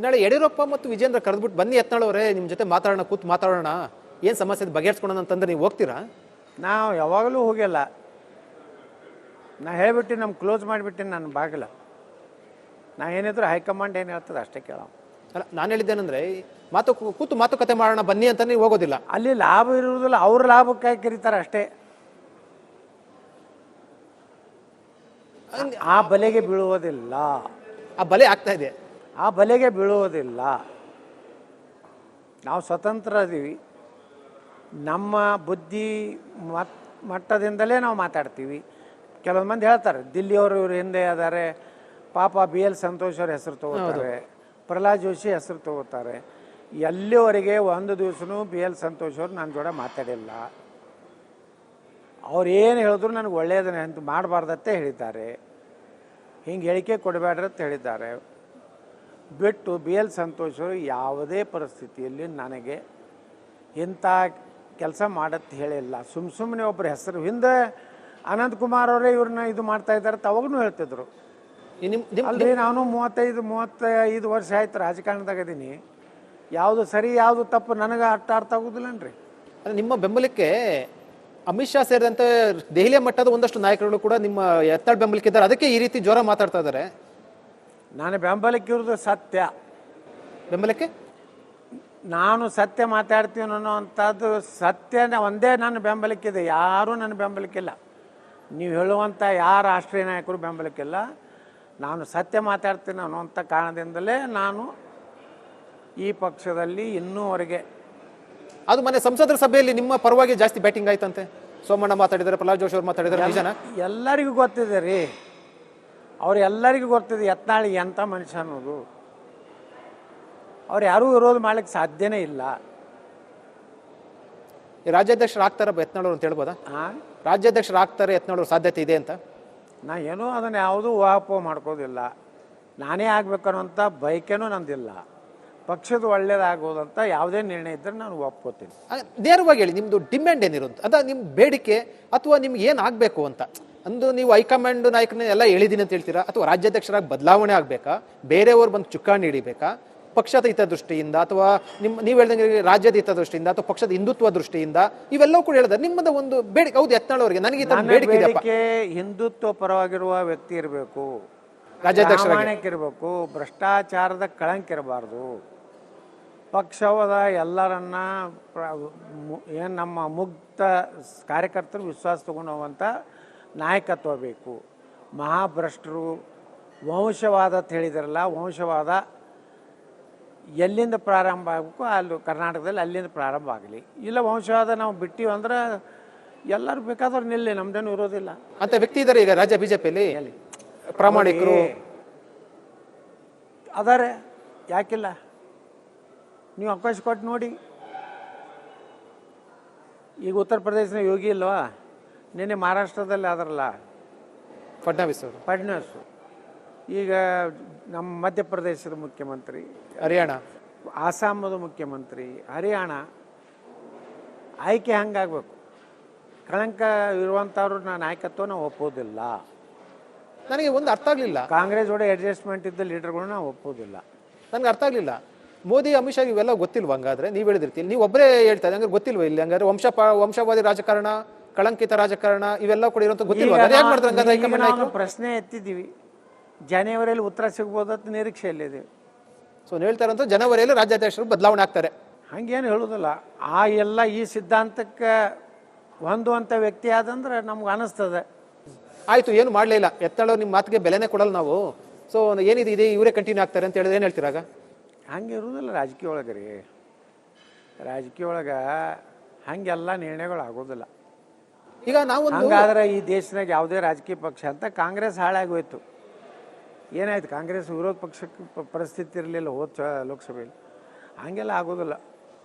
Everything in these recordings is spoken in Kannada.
ನಾಳೆ ಯಡಿಯೂರಪ್ಪ ಮತ್ತು ವಿಜೇಂದ್ರ ಕರೆದ್ಬಿಟ್ಟು ಬನ್ನಿ ಯತ್ನಾಳ್ ನಿಮ್ಮ ಜೊತೆ ಮಾತಾಡೋಣ, ಕೂತು ಮಾತಾಡೋಣ, ಏನು ಸಮಸ್ಯೆ ಬಗೆಹರಿಸ್ಕೊಳೋಣ ಅಂತಂದ್ರೆ ನೀವು ಹೋಗ್ತೀರಾ? ನಾವು ಯಾವಾಗಲೂ ಹೋಗಿಲ್ಲ. ನಾ ಹೇಳ್ಬಿಟ್ಟು ನಮ್ಮ ಕ್ಲೋಸ್ ಮಾಡಿಬಿಟ್ಟಿನಿ ನನ್ನ ಬಾಗಿಲ. ನಾ ಏನಿದ್ರು ಹೈಕಮಾಂಡ್ ಏನು ಹೇಳ್ತದೆ ಅಷ್ಟೇ ಕೇಳೋ. ಅಲ್ಲ, ನಾನು ಹೇಳಿದ್ದೇನೆಂದ್ರೆ ಕೂತು ಮಾತುಕತೆ ಮಾಡೋಣ ಬನ್ನಿ ಅಂತ ನೀವು ಹೋಗೋದಿಲ್ಲ. ಅಲ್ಲಿ ಲಾಭ ಇರುವುದಿಲ್ಲ, ಅವ್ರ ಲಾಭಕ್ಕಾಗಿ ಕರೀತಾರೆ ಅಷ್ಟೇ. ಆ ಬಲೆಗೆ ಬೀಳುವುದಿಲ್ಲ. ಆ ಬಲೆ ಆಗ್ತಾ ಇದೆ, ಆ ಬಲೆಗೆ ಬೀಳುವುದಿಲ್ಲ. ನಾವು ಸ್ವತಂತ್ರ ಅದೀವಿ. ನಮ್ಮ ಬುದ್ಧಿ ಮಟ್ಟದಿಂದಲೇ ನಾವು ಮಾತಾಡ್ತೀವಿ. ಕೆಲವೊಂದು ಮಂದಿ ಹೇಳ್ತಾರೆ ದಿಲ್ಲಿಯವರು ಇವ್ರ ಹಿಂದೆ ಅದಾರೆ, ಪಾಪ BL ಸಂತೋಷ್ ಅವ್ರ ಹೆಸರು ತಗೋತಾರೆ, ಪ್ರಹ್ಲಾದ್ ಜೋಶಿ ಹೆಸರು ತಗೋತಾರೆ. ಎಲ್ಲಿವರೆಗೆ ಒಂದು ದಿವಸನೂ BL ಸಂತೋಷ್ ಅವರು ನನ್ನ ಜೋಡ ಮಾತಾಡಿಲ್ಲ. ಅವ್ರು ಏನು ಹೇಳಿದ್ರು ನನಗೆ ಒಳ್ಳೆಯದನ್ನ ಅಂತ ಮಾಡಬಾರ್ದತ್ತೆ ಹೇಳಿದ್ದಾರೆ. ಹಿಂಗೆ ಹೇಳಿಕೆ ಕೊಡಬೇಡ್ರಿ ಅಂತ ಹೇಳಿದ್ದಾರೆ. ಬಿಟ್ಟು BL ಸಂತೋಷ್ ಅವರು ಯಾವುದೇ ಪರಿಸ್ಥಿತಿಯಲ್ಲಿ ನನಗೆ ಇಂಥ ಕೆಲಸ ಮಾಡತ್ತೆ ಹೇಳಿಲ್ಲ. ಸುಮ್ಮನೆ ಒಬ್ಬರ ಹೆಸರು ಹಿಂದೆ ಅನಂತಕುಮಾರ್ ಅವರೇ ಇವ್ರನ್ನ ಇದು ಮಾಡ್ತಾ ಇದ್ದಾರೆ ಅವಾಗೂ ಹೇಳ್ತಿದ್ರು. ಅಲ್ರಿ ನಾನು 35 ವರ್ಷ ಆಯ್ತು ರಾಜಕಾರಣದಾಗ ಇದೀನಿ. ಯಾವುದು ಸರಿ ಯಾವುದು ತಪ್ಪು ನನಗೆ ಅರ್ಥ ಆಗೋದಿಲ್ಲನ್ರಿ. ನಿಮ್ಮ ಬೆಂಬಲಕ್ಕೆ ಅಮಿತ್ ಶಾ ಸೇರಿದಂತೆ ದೆಹಲಿಯ ಮಟ್ಟದ ಒಂದಷ್ಟು ನಾಯಕರುಗಳು ಕೂಡ ನಿಮ್ಮ ಯತ್ನಾಳ್ ಬೆಂಬಲಕ್ಕೆ ಇದ್ದಾರೆ. ಅದಕ್ಕೆ ಈ ರೀತಿ ಜ್ವರ ಮಾತಾಡ್ತಾ ಇದ್ದಾರೆ. ನಾನು ಬೆಂಬಲಕ್ಕೆ ಇರೋದು ಸತ್ಯ. ಬೆಂಬಲಕ್ಕೆ ನಾನು ಸತ್ಯ ಮಾತಾಡ್ತೀವಿ ಅನ್ನೋವಂಥದ್ದು ಸತ್ಯ ಒಂದೇ ನನ್ನ ಬೆಂಬಲಕ್ಕಿದೆ. ಯಾರೂ ನನ್ನ ಬೆಂಬಲಕ್ಕಿಲ್ಲ. ನೀವು ಹೇಳುವಂಥ ಯಾರ ರಾಷ್ಟ್ರೀಯ ನಾಯಕರು ಬೆಂಬಲಕ್ಕಿಲ್ಲ. ನಾನು ಸತ್ಯ ಮಾತಾಡ್ತೀನಿ ಅನ್ನುವಂಥ ಕಾರಣದಿಂದಲೇ ನಾನು ಈ ಪಕ್ಷದಲ್ಲಿ ಇನ್ನೂವರೆಗೆ. ಅದು ಮೊನ್ನೆ ಸಂಸದರ ಸಭೆಯಲ್ಲಿ ನಿಮ್ಮ ಪರವಾಗಿ ಜಾಸ್ತಿ ಬ್ಯಾಟಿಂಗ್ ಆಯ್ತಂತೆ. ಸೋಮಣ್ಣ ಮಾತಾಡಿದ್ದಾರೆ, ಪ್ರಹ್ಲಾದ್ ಜೋಶಿ ಅವರು ಮಾತಾಡಿದ್ದಾರೆ. ನಿಜನಾ? ಎಲ್ಲರಿಗೂ ಗೊತ್ತಿದೆ ರೀ. ಅವ್ರು ಎಲ್ಲರಿಗೂ ಗೊತ್ತಿದೆ ಯತ್ನಾಳ್ ಎಂಥ ಮನುಷ್ಯ ಅನ್ನೋದು. ಅವ್ರು ಯಾರೂ ವಿರೋಧ ಮಾಡ್ಲಿಕ್ಕೆ ಸಾಧ್ಯನೇ ಇಲ್ಲ. ರಾಜ್ಯಾಧ್ಯಕ್ಷರು ಆಗ್ತಾರ ಯತ್ನಾಳ್ ಅಂತ ಹೇಳ್ಬೋದಾ? ರಾಜ್ಯಾಧ್ಯಕ್ಷರು ಆಗ್ತಾರೆ ಯತ್ನಾಳ್ ಸಾಧ್ಯತೆ ಇದೆ ಅಂತ? ನಾ ಏನೂ ಅದನ್ನು ಯಾವುದೂ ಊಹಾಪೋಹ ಮಾಡ್ಕೋದಿಲ್ಲ. ನಾನೇ ಆಗ್ಬೇಕನ್ನುವಂಥ ಬಯಕೆನೂ ನಂದಿಲ್ಲ. ಪಕ್ಷದ ಒಳ್ಳೇದಾಗೋದಂತ ಯಾವುದೇ ನಿರ್ಣಯ ಇದ್ದರೆ ನಾನು ಒಪ್ಕೋತೀನಿ. ನೇರವಾಗಿ ಹೇಳಿ, ನಿಮ್ಮದು ಡಿಮ್ಯಾಂಡ್ ಏನಿರುತ್ತೆ, ಅದ ನಿಮ್ಮ ಬೇಡಿಕೆ ಅಥವಾ ನಿಮ್ಗೆ ಏನು ಆಗಬೇಕು ಅಂತ. ಅಂದು ನೀವು ಹೈಕಮಾಂಡ್ ನಾಯಕರನ್ನ ಎಲ್ಲ ಹೇಳಿದ್ದೀನಿ ಅಂತ ಹೇಳ್ತೀರಾ, ಅಥವಾ ರಾಜ್ಯಾಧ್ಯಕ್ಷರಾಗಿ ಬದಲಾವಣೆ ಆಗಬೇಕಾ, ಬೇರೆಯವರು ಬಂದು ಚುಕ್ಕಾಣಿ ಹಿಡಿಬೇಕಾ, ಪಕ್ಷದ ಹಿತದೃಷ್ಟಿಯಿಂದ ಅಥವಾ ನೀವು ಹೇಳ್ದಂಗೆ ರಾಜ್ಯದ ಹಿತದೃಷ್ಟಿಯಿಂದ ಅಥವಾ ಪಕ್ಷದ ಹಿಂದುತ್ವ ದೃಷ್ಟಿಯಿಂದ, ಇವೆಲ್ಲವೂ ಕೂಡ ಹೇಳಿದ್ರೆ ನಿಮ್ಮದ ಒಂದು ಬೇಡಿಕೆ. ಹೌದು, ಯತ್ನಾಳ್ ಅವರಿಗೆ ನನಗೆ ಬೇಡಿಕೆ ಹಿಂದುತ್ವ ಪರವಾಗಿರುವ ವ್ಯಕ್ತಿ ಇರಬೇಕು, ರಾಜ್ಯಾಧ್ಯಕ್ಷರಾಗಿ ಇರಬೇಕು, ಭ್ರಷ್ಟಾಚಾರದ ಕಳಂಕ ಇರಬಾರ್ದು, ಪಕ್ಷವದ ಎಲ್ಲರನ್ನ ಏನು ನಮ್ಮ ಮುಕ್ತ ಕಾರ್ಯಕರ್ತರು ವಿಶ್ವಾಸ ತಗೊಂಡು ಹೋಗುವಂಥ ನಾಯಕತ್ವ ಬೇಕು. ಮಹಾಭ್ರಷ್ಟರು ವಂಶವಾದ ಅಂತ ಹೇಳಿದಾರಲ್ಲ, ವಂಶವಾದ ಎಲ್ಲಿಂದ ಪ್ರಾರಂಭ ಆಗಬೇಕು ಅಲ್ಲಿ ಕರ್ನಾಟಕದಲ್ಲಿ ಅಲ್ಲಿಂದ ಪ್ರಾರಂಭ ಆಗಲಿ. ಇಲ್ಲ ವಂಶವಾದ ನಾವು ಬಿಟ್ಟಿವಿ ಅಂದ್ರೆ ಎಲ್ಲರೂ ಬೇಕಾದವ್ರು ನಿಲ್ಲಿ, ನಮ್ದೇನು ಇರೋದಿಲ್ಲ ಅಂತ ವ್ಯಕ್ತಿ ಇದ್ದಾರೆ ಈಗ ರಾಜ್ಯ ಬಿಜೆಪಿಯಲ್ಲಿ. ಪ್ರಾಮಾಣಿಕರು ಅದಾರೆ, ಯಾಕಿಲ್ಲ? ನೀವು ಅವಕಾಶ ಕೊಟ್ಟು ನೋಡಿ. ಈಗ ಉತ್ತರ ಪ್ರದೇಶನ ಯೋಗಿ ಇಲ್ವಾ, ನಿನ್ನೆ ಮಹಾರಾಷ್ಟ್ರದಲ್ಲಿ ಆದ್ರಲ್ಲ ಫಡ್ನವೀಸ್. ಈಗ ನಮ್ಮ ಮಧ್ಯಪ್ರದೇಶದ ಮುಖ್ಯಮಂತ್ರಿ, ಹರಿಯಾಣ, ಆಸಾಮದ ಮುಖ್ಯಮಂತ್ರಿ, ಹರಿಯಾಣ. ಆಯ್ಕೆ ಹಂಗಾಗಬೇಕು. ಕಳಂಕ ಇರುವಂಥವ್ರು ನಾಯಕತ್ವ ನಾವು ಒಪ್ಪೋದಿಲ್ಲ. ನನಗೆ ಒಂದು ಅರ್ಥ ಆಗಲಿಲ್ಲ, ಕಾಂಗ್ರೆಸ್ ಜೋಡಿ ಅಡ್ಜಸ್ಟ್ಮೆಂಟ್ ಇದ್ದ ಲೀಡರ್ಗಳನ್ನ ನಾವು ಒಪ್ಪೋದಿಲ್ಲ. ನನಗೆ ಅರ್ಥ ಆಗಲಿಲ್ಲ. ಮೋದಿ ಅಮಿತ್ ಶಾ ಇವೆಲ್ಲ ಗೊತ್ತಿಲ್ವ? ಹಂಗಾದ್ರೆ ನೀವು ಹೇಳಿದಿರ್ತೀವಿ, ನೀವು ಒಬ್ಬರೇ ಹೇಳ್ತಾ ಇದ್ದೆ, ಹಂಗಾರೆ ಗೊತ್ತಿಲ್ವ? ಇಲ್ಲಿ ಹಂಗಾರೆ ವಂಶವಾದಿ ರಾಜಕಾರಣ, ಕಳಂಕಿತ ರಾಜಕಾರಣ ಇವೆಲ್ಲ ಕೂಡ ಇರುವಂತ ಗೊತ್ತಿಲ್ವ? ಪ್ರಶ್ನೆ ಎತ್ತಿದ್ದೀವಿ. ಜನವರಿಯಲ್ಲಿ ಉತ್ತರ ಸಿಗ್ಬೋದಂತ ನಿರೀಕ್ಷೆಯಲ್ಲಿದ್ದೀವಿ. ಸೊ ಹೇಳ್ತಾರಂತ ಜನವರಿಯಲ್ಲಿ ರಾಜ್ಯಾಧ್ಯಕ್ಷರು ಬದಲಾವಣೆ ಆಗ್ತಾರೆ. ಹಂಗೇನು ಹೇಳೋದಿಲ್ಲ. ಎಲ್ಲ ಈ ಸಿದ್ಧಾಂತಕ್ಕೆ ಹೊಂದುವಂಥ ವ್ಯಕ್ತಿ ಆದಂದ್ರೆ ನಮ್ಗೆ ಅನಿಸ್ತದೆ. ಆಯ್ತು, ಏನು ಮಾಡಲೇ ಇಲ್ಲ ಯತ್ನಾಳ್, ನಿಮ್ಮ ಮಾತಿಗೆ ಬೆಲೆನೇ ಕೊಡಲ್ಲ ನಾವು. ಸೊ ಏನಿದೆ ಇದೆ ಇವರೇ ಕಂಟಿನ್ಯೂ ಆಗ್ತಾರೆ ಅಂತ ಹೇಳಿದ್ರೆ ಏನು ಹೇಳ್ತೀರಾಗ? ಹಂಗೆ ಇರೋದಿಲ್ಲ ರಾಜಕೀಯ ಒಳಗೆ ರೀ. ರಾಜಕೀಯ ಒಳಗೆ ಹಂಗೆಲ್ಲ ನಿರ್ಣಯಗಳು ಆಗೋದಿಲ್ಲ. ಈಗ ನಾವು ಹಂಗಾದ್ರೆ ಈ ದೇಶನಾಗ ಯಾವುದೇ ರಾಜಕೀಯ ಪಕ್ಷ ಅಂತ ಕಾಂಗ್ರೆಸ್ ಹಾಳಾಗೋಯ್ತು. ಏನಾಯ್ತು? ಕಾಂಗ್ರೆಸ್ ವಿರೋಧ ಪಕ್ಷಕ್ಕೆ ಪರಿಸ್ಥಿತಿ ಇರಲಿಲ್ಲ ಹೋದ ಲೋಕಸಭೆಯಲ್ಲಿ. ಹಂಗೆಲ್ಲ ಆಗೋದಿಲ್ಲ.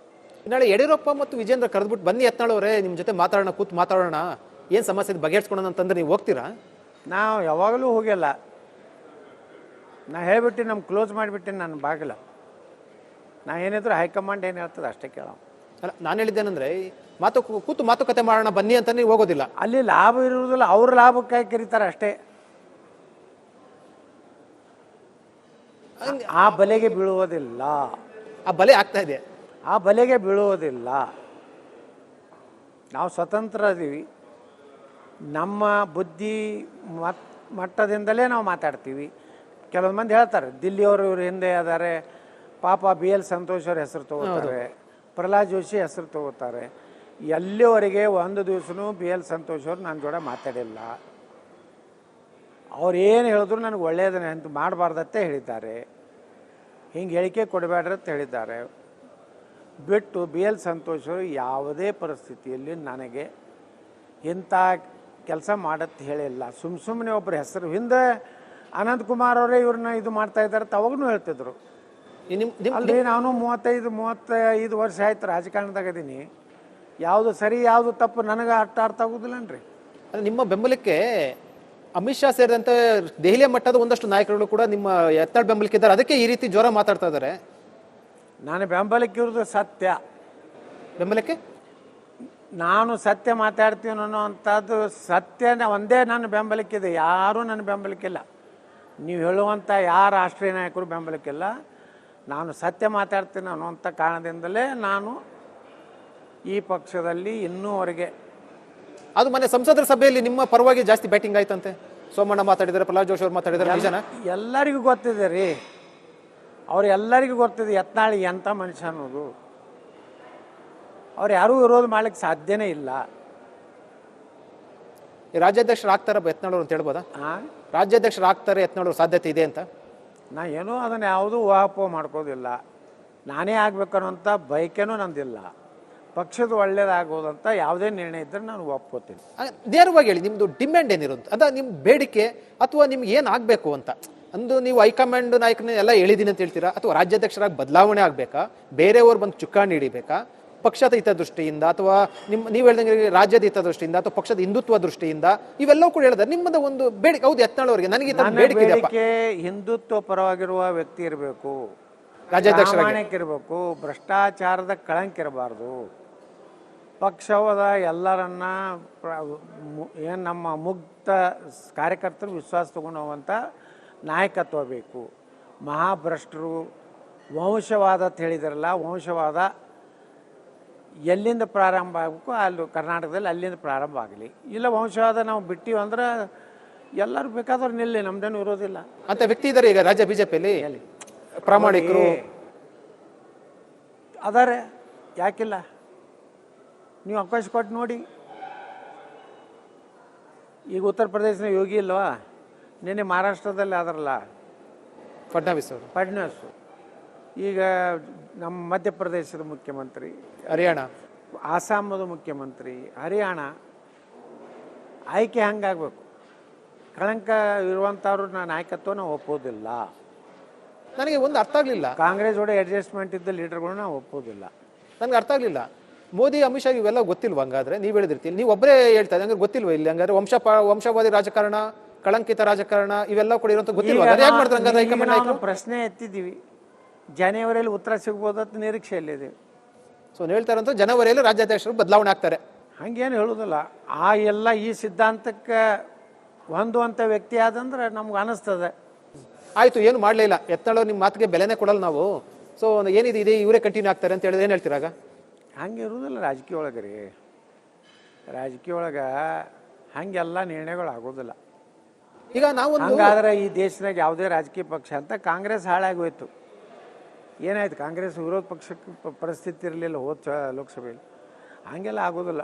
ನಾಳೆ ಯಡಿಯೂರಪ್ಪ ಮತ್ತು ವಿಜೇಂದ್ರ ಕರೆದ್ಬಿಟ್ಟು ಬನ್ನಿ ಯತ್ನಾಳ್ ನಿಮ್ಮ ಜೊತೆ ಮಾತಾಡೋಣ, ಕೂತು ಮಾತಾಡೋಣ, ಏನು ಸಮಸ್ಯೆ ಬಗೆಹರಿಸ್ಕೊಳೋಣ ಅಂತಂದ್ರೆ ನೀವು ಹೋಗ್ತೀರಾ? ನಾವು ಯಾವಾಗಲೂ ಹೋಗಿಲ್ಲ. ನಾ ಹೇಳ್ಬಿಟ್ಟು ನಮ್ಮ ಕ್ಲೋಸ್ ಮಾಡಿಬಿಟ್ಟಿನಿ ನನ್ನ ಬಾಗಿಲ. ನಾ ಏನಿದ್ರು ಹೈಕಮಾಂಡ್ ಏನು ಹೇಳ್ತದೆ ಅಷ್ಟೇ ಕೇಳೋ. ಅಲ್ಲ, ನಾನು ಹೇಳಿದ್ದೇನೆಂದ್ರೆ ಕೂತು ಮಾತುಕತೆ ಮಾಡೋಣ ಬನ್ನಿ ಅಂತ ನೀವು ಹೋಗೋದಿಲ್ಲ. ಅಲ್ಲಿ ಲಾಭ ಇರುವುದಿಲ್ಲ, ಅವ್ರ ಲಾಭಕ್ಕಾಗಿ ಕರೀತಾರೆ ಅಷ್ಟೇ. ಆ ಬಲೆಗೆ ಬೀಳುವುದಿಲ್ಲ. ಆ ಬಲೆ ಆಗ್ತಾ ಇದೆ. ಆ ಬಲೆಗೆ ಬೀಳುವುದಿಲ್ಲ. ನಾವು ಸ್ವತಂತ್ರ ಅದೀವಿ. ನಮ್ಮ ಬುದ್ಧಿ ಮಟ್ಟದಿಂದಲೇ ನಾವು ಮಾತಾಡ್ತೀವಿ. ಕೆಲವೊಂದು ಮಂದಿ ಹೇಳ್ತಾರೆ ದಿಲ್ಲಿಯವರು ಇವ್ರ ಹಿಂದೆ ಅದಾರೆ, ಪಾಪ BL ಸಂತೋಷ್ ಅವ್ರ ಹೆಸರು ತಗೋತಾರೆ, ಪ್ರಹ್ಲಾದ್ ಜೋಶಿ ಹೆಸರು ತಗೋತಾರೆ. ಎಲ್ಲಿವರೆಗೆ ಒಂದು ದಿವಸನೂ BL ಸಂತೋಷ್ ಅವರು ನನ್ನ ಜೋಡ ಮಾತಾಡಿಲ್ಲ. ಅವ್ರು ಏನು ಹೇಳಿದ್ರು ನನಗೆ ಒಳ್ಳೆಯದನ್ನೇ ಅಂತ ಮಾಡಬಾರ್ದತ್ತೆ ಹೇಳಿದ್ದಾರೆ. ಹಿಂಗೆ ಹೇಳಿಕೆ ಕೊಡಬೇಡ್ರಿ ಅಂತ ಹೇಳಿದ್ದಾರೆ. ಬಿಟ್ಟು BL ಸಂತೋಷ್ ಅವರು ಯಾವುದೇ ಪರಿಸ್ಥಿತಿಯಲ್ಲಿ ನನಗೆ ಇಂಥ ಕೆಲಸ ಮಾಡತ್ತೆ ಹೇಳಿಲ್ಲ. ಸುಮ್ಮನೆ ಒಬ್ಬರ ಹೆಸರು ಹಿಂದೆ ಅನಂತಕುಮಾರ್ ಅವರೇ ಇವ್ರನ್ನ ಇದು ಮಾಡ್ತಾ ಇದ್ದಾರೆ ಅವಾಗೂ ಹೇಳ್ತಿದ್ರು. ಅಲ್ಲಿ ನಾನು 35 ವರ್ಷ ಆಯ್ತು ರಾಜಕಾರಣದಾಗ ಇದೀನಿ. ಯಾವುದು ಸರಿ ಯಾವುದು ತಪ್ಪು ನನಗೆ ಅರ್ಥ ಆಗೋದಿಲ್ಲನ್ರಿ. ನಿಮ್ಮ ಬೆಂಬಲಕ್ಕೆ ಅಮಿತ್ ಶಾ ಸೇರಿದಂತೆ ದೆಹಲಿಯ ಮಟ್ಟದ ಒಂದಷ್ಟು ನಾಯಕರುಗಳು ಕೂಡ ನಿಮ್ಮ ಎತ್ತಡ ಬೆಂಬಲಕ್ಕೆ ಇದ್ದಾರೆ. ಅದಕ್ಕೆ ಈ ರೀತಿ ಜ್ವರ ಮಾತಾಡ್ತಾ ಇದ್ದಾರೆ. ನಾನು ಬೆಂಬಲಕ್ಕೆ ಇರೋದು ಸತ್ಯ. ಬೆಂಬಲಕ್ಕೆ ನಾನು ಸತ್ಯ ಮಾತಾಡ್ತೀನಿ ಅನ್ನೋವಂಥದ್ದು ಸತ್ಯ ಒಂದೇ ನನ್ನ ಬೆಂಬಲಕ್ಕಿದೆ. ಯಾರೂ ನನ್ನ ಬೆಂಬಲಕ್ಕಿಲ್ಲ. ನೀವು ಹೇಳುವಂಥ ಯಾರ ರಾಷ್ಟ್ರೀಯ ನಾಯಕರು ಬೆಂಬಲಕ್ಕಿಲ್ಲ. ನಾನು ಸತ್ಯ ಮಾತಾಡ್ತೀನಿ ಅನ್ನುವಂಥ ಕಾರಣದಿಂದಲೇ ನಾನು ಈ ಪಕ್ಷದಲ್ಲಿ ಇನ್ನೂವರೆಗೆ. ಅದು ಮೊನ್ನೆ ಸಂಸದರ ಸಭೆಯಲ್ಲಿ ನಿಮ್ಮ ಪರವಾಗಿ ಜಾಸ್ತಿ ಬ್ಯಾಟಿಂಗ್ ಆಯ್ತಂತೆ. ಸೋಮಣ್ಣ ಮಾತಾಡಿದ್ದಾರೆ, ಪ್ರಹ್ಲಾದ್ ಜೋಶಿ ಅವರು ಮಾತಾಡಿದ್ದಾರೆ. ನಿಜನಾ? ಎಲ್ಲರಿಗೂ ಗೊತ್ತಿದೆ ರೀ. ಅವ್ರು ಎಲ್ಲರಿಗೂ ಗೊತ್ತಿದೆ ಯತ್ನಾಳ್ ಎಂಥ ಮನುಷ್ಯ ಅನ್ನೋದು. ಅವ್ರು ಯಾರೂ ವಿರೋಧ ಮಾಡ್ಲಿಕ್ಕೆ ಸಾಧ್ಯನೇ ಇಲ್ಲ. ರಾಜ್ಯಾಧ್ಯಕ್ಷರು ಆಗ್ತಾರೆ ಯತ್ನಾಳ್ ಅಂತ ಹೇಳ್ಬೋದಾ? ರಾಜ್ಯಾಧ್ಯಕ್ಷರು ಆಗ್ತಾರೆ ಯತ್ನಾಳ್ ಸಾಧ್ಯತೆ ಇದೆ ಅಂತ? ನಾ ಏನೂ ಅದನ್ನು ಯಾವುದೂ ಊಹಾಪೋಹ ಮಾಡ್ಕೋದಿಲ್ಲ. ನಾನೇ ಆಗ್ಬೇಕನ್ನುವಂಥ ಬಯಕೆನೂ ನಂದಿಲ್ಲ. ಪಕ್ಷದ ಒಳ್ಳೇದಾಗೋದಂತ ಯಾವುದೇ ನಿರ್ಣಯ ಇದ್ದರೆ ನಾನು ಒಪ್ಕೋತೀನಿ. ನೇರವಾಗಿ ಹೇಳಿ, ನಿಮ್ಮದು ಡಿಮ್ಯಾಂಡ್ ಏನಿರುತ್ತೆ, ಅದ ನಿಮ್ಮ ಬೇಡಿಕೆ ಅಥವಾ ನಿಮ್ಗೆ ಏನು ಆಗಬೇಕು ಅಂತ. ಅಂದು ನೀವು ಹೈಕಮಾಂಡ್ ನಾಯಕನ ಎಲ್ಲ ಹೇಳಿದೀನಿ ಅಂತ ಹೇಳ್ತೀರಾ, ಅಥವಾ ರಾಜ್ಯಾಧ್ಯಕ್ಷರಾಗಿ ಬದಲಾವಣೆ ಆಗಬೇಕಾ, ಬೇರೆಯವರು ಬಂದು ಚುಕ್ಕಾಣಿ ಹಿಡಿಬೇಕಾ, ಪಕ್ಷದ ಹಿತದೃಷ್ಟಿಯಿಂದ ಅಥವಾ ನೀವು ಹೇಳ್ದಂಗೆ ರಾಜ್ಯದ ಹಿತದೃಷ್ಟಿಯಿಂದ ಅಥವಾ ಪಕ್ಷದ ಹಿಂದುತ್ವ ದೃಷ್ಟಿಯಿಂದ, ಇವೆಲ್ಲವೂ ಕೂಡ ಹೇಳಿದ್ರೆ ನಿಮ್ಮದ ಒಂದು ಬೇಡಿಕೆ. ಹೌದು, ಯತ್ನಾಳ್ ಅವರಿಗೆ ನನಗೆ ಬೇಡಿಕೆ ಹಿಂದುತ್ವ ಪರವಾಗಿರುವ ವ್ಯಕ್ತಿ ಇರಬೇಕು, ಪ್ರಾಮಾಣಿಕ ಇರಬೇಕು, ಭ್ರಷ್ಟಾಚಾರದ ಕಳಂಕ ಇರಬಾರ್ದು, ಪಕ್ಷದ ಎಲ್ಲರನ್ನ ಏನು ನಮ್ಮ ಮುಕ್ತ ಕಾರ್ಯಕರ್ತರು ವಿಶ್ವಾಸ ತಗೊಂಡು ಹೋಗುವಂಥ ನಾಯಕತ್ವ ಬೇಕು. ಮಹಾಭ್ರಷ್ಟರು ವಂಶವಾದ ಅಂತ ಹೇಳಿದಾರಲ್ಲ, ವಂಶವಾದ ಎಲ್ಲಿಂದ ಪ್ರಾರಂಭ ಆಗಬೇಕು ಅಲ್ಲಿ ಕರ್ನಾಟಕದಲ್ಲಿ ಅಲ್ಲಿಂದ ಪ್ರಾರಂಭ ಆಗಲಿ. ಇಲ್ಲ ವಂಶವಾದ ನಾವು ಬಿಟ್ಟಿವಿ ಅಂದ್ರೆ ಎಲ್ಲರೂ ಬೇಕಾದವ್ರು ನಿಲ್ಲಿ, ನಮ್ದೇನು ಇರೋದಿಲ್ಲ ಅಂತ ವ್ಯಕ್ತಿ ಇದ್ದಾರೆ ಈಗ ರಾಜ್ಯ ಬಿಜೆಪಿಯಲ್ಲಿ. ಪ್ರಾಮಾಣಿಕರು ಅದಾರೆ, ಯಾಕಿಲ್ಲ? ನೀವು ಅವಕಾಶ ಕೊಟ್ಟು ನೋಡಿ. ಈಗ ಉತ್ತರ ಪ್ರದೇಶದ ಯೋಗಿ ಇಲ್ವಾ, ನಿನ್ನೆ ಮಹಾರಾಷ್ಟ್ರದಲ್ಲಿ ಆದ್ರಲ್ಲ ಫಡ್ನವೀಸ್. ಈಗ ನಮ್ಮ ಮಧ್ಯಪ್ರದೇಶದ ಮುಖ್ಯಮಂತ್ರಿ, ಹರಿಯಾಣ, ಆಸಾಮದ ಮುಖ್ಯಮಂತ್ರಿ, ಹರಿಯಾಣ. ಆಯ್ಕೆ ಹಂಗಾಗಬೇಕು. ಕಳಂಕ ಇರುವಂಥವ್ರು ನಾಯಕತ್ವ ನಾವು ಒಪ್ಪೋದಿಲ್ಲ. ನನಗೆ ಒಂದು ಅರ್ಥ ಆಗಲಿಲ್ಲ, ಕಾಂಗ್ರೆಸ್ ಜೋಡಿ ಅಡ್ಜಸ್ಟ್ಮೆಂಟ್ ಇದ್ದ ಲೀಡರ್ಗಳು ನಾವು ಒಪ್ಪೋದಿಲ್ಲ. ನನಗೆ ಅರ್ಥ ಆಗಲಿಲ್ಲ, ಮೋದಿ ಅಮಿತ್ ಶಾ ಇವೆಲ್ಲ ಗೊತ್ತಿಲ್ವ? ಹಂಗಾದ್ರೆ ನೀವು ಹೇಳಿದಿರ್ತೀವಿ, ನೀವು ಒಬ್ಬರೇ ಹೇಳ್ತಾ ಇದ್ದಂಗೆ ಗೊತ್ತಿಲ್ವ? ಇಲ್ಲಿ ಹಂಗಾದ್ರೆ ವಂಶವಾದಿ ರಾಜಕಾರಣ, ಕಳಂಕಿತ ರಾಜಕಾರಣ ಇವೆಲ್ಲ ಕೂಡ ಇರುವಂತ ಗೊತ್ತಿಲ್ವ? ಪ್ರಶ್ನೆ ಎತ್ತಿದ್ದೀವಿ, ಜನವರಿಯಲ್ಲಿ ಉತ್ತರ ಸಿಗ್ಬೋದಂತ ನಿರೀಕ್ಷೆಯಲ್ಲಿದೆ. ಸೊ ಹೇಳ್ತಾರಂತ ಜನವರಿಯಲ್ಲಿ ರಾಜ್ಯಾಧ್ಯಕ್ಷರು ಬದಲಾವಣೆ ಆಗ್ತಾರೆ. ಹಂಗೇನು ಹೇಳುದಿಲ್ಲ. ಈ ಸಿದ್ಧಾಂತಕ್ಕೆ ಹೊಂದುವಂಥ ವ್ಯಕ್ತಿ ಆದಂದ್ರೆ ನಮ್ಗೆ ಅನಿಸ್ತದೆ. ಆಯ್ತು, ಏನು ಮಾಡಲೇ ಇಲ್ಲ ಯತ್ನಾಳ್, ನಿಮ್ಮ ಮಾತಿಗೆ ಬೆಲೆನೇ ಕೊಡಲ್ಲ ನಾವು. ಸೊ ಏನಿದೆ ಇವರೇ ಕಂಟಿನ್ಯೂ ಆಗ್ತಾರೆ ಅಂತ ಹೇಳಿದ್ರೆ ಏನು ಹೇಳ್ತೀರಾಗ? ಹಂಗೆ ಇರುವುದಿಲ್ಲ ರಾಜಕೀಯ ಒಳಗೆ ರೀ. ರಾಜಕೀಯ ಒಳಗೆ ಹಂಗೆಲ್ಲ ನಿರ್ಣಯಗಳು ಆಗೋದಿಲ್ಲ. ಈಗ ನಾವು ಹಂಗಾದ್ರೆ ಈ ದೇಶದಾಗ ಯಾವುದೇ ರಾಜಕೀಯ ಪಕ್ಷ ಅಂತ ಕಾಂಗ್ರೆಸ್ ಹಾಳಾಗೋಯ್ತು. ಏನಾಯ್ತು? ಕಾಂಗ್ರೆಸ್ ವಿರೋಧ ಪಕ್ಷಕ್ಕೆ ಪರಿಸ್ಥಿತಿ ಇರಲಿಲ್ಲ ಹೋದ ಲೋಕಸಭೆಯಲ್ಲಿ. ಹಂಗೆಲ್ಲ ಆಗೋದಿಲ್ಲ.